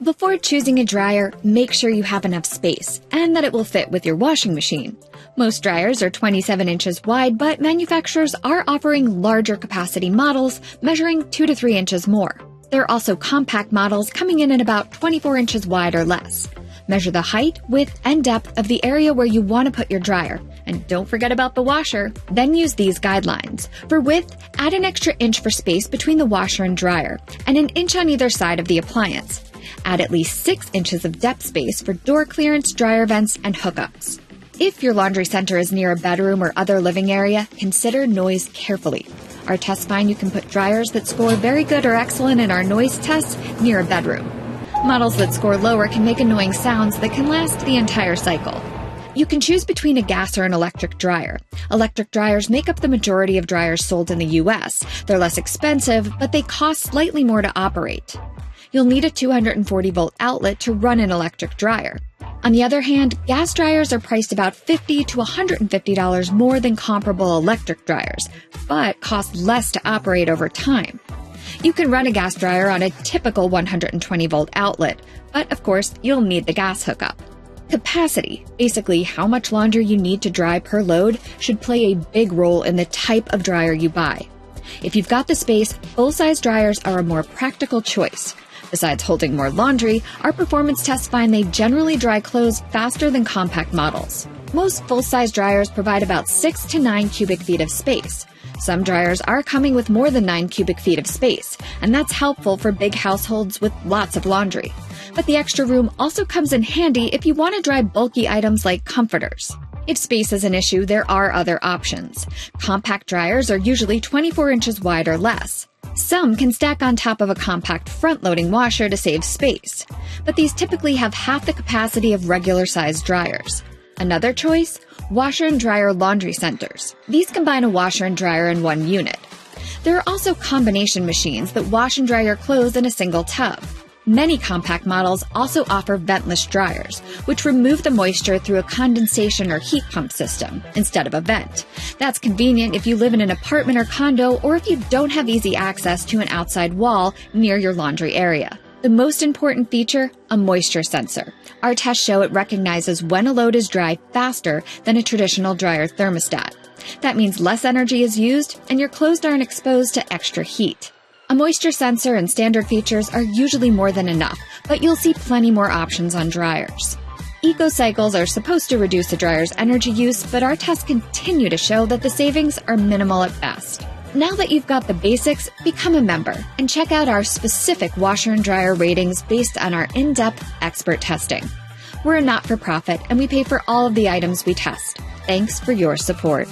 Before choosing a dryer, make sure you have enough space and that it will fit with your washing machine. Most dryers are 27 inches wide, but manufacturers are offering larger capacity models measuring 2 to 3 inches more. There are also compact models coming in at about 24 inches wide or less. Measure the height, width, and depth of the area where you want to put your dryer. And don't forget about the washer. Then use these guidelines. For width, add an extra inch for space between the washer and dryer, and an inch on either side of the appliance. Add at least 6 inches of depth space for door clearance, dryer vents, and hookups. If your laundry center is near a bedroom or other living area, consider noise carefully. Our tests find you can put dryers that score very good or excellent in our noise tests near a bedroom. Models that score lower can make annoying sounds that can last the entire cycle. You can choose between a gas or an electric dryer. Electric dryers make up the majority of dryers sold in the US. They're less expensive, but they cost slightly more to operate. You'll need a 240-volt outlet to run an electric dryer. On the other hand, gas dryers are priced about $50 to $150 more than comparable electric dryers, but cost less to operate over time. You can run a gas dryer on a typical 120-volt outlet, but of course, you'll need the gas hookup. Capacity, basically how much laundry you need to dry per load, should play a big role in the type of dryer you buy. If you've got the space, full-size dryers are a more practical choice. Besides holding more laundry, our performance tests find they generally dry clothes faster than compact models. Most full-size dryers provide about 6 to 9 cubic feet of space. Some dryers are coming with more than 9 cubic feet of space, and that's helpful for big households with lots of laundry. But the extra room also comes in handy if you want to dry bulky items like comforters. If space is an issue, there are other options. Compact dryers are usually 24 inches wide or less. Some can stack on top of a compact front-loading washer to save space, but these typically have half the capacity of regular-sized dryers. Another choice? Washer and dryer laundry centers. These combine a washer and dryer in one unit. There are also combination machines that wash and dry your clothes in a single tub. Many compact models also offer ventless dryers, which remove the moisture through a condensation or heat pump system instead of a vent. That's convenient if you live in an apartment or condo, or if you don't have easy access to an outside wall near your laundry area. The most important feature, a moisture sensor. Our tests show it recognizes when a load is dry faster than a traditional dryer thermostat. That means less energy is used and your clothes aren't exposed to extra heat. A moisture sensor and standard features are usually more than enough, but you'll see plenty more options on dryers. Eco-cycles are supposed to reduce the dryer's energy use, but our tests continue to show that the savings are minimal at best. Now that you've got the basics, become a member and check out our specific washer and dryer ratings based on our in-depth expert testing. We're a not-for-profit and we pay for all of the items we test. Thanks for your support.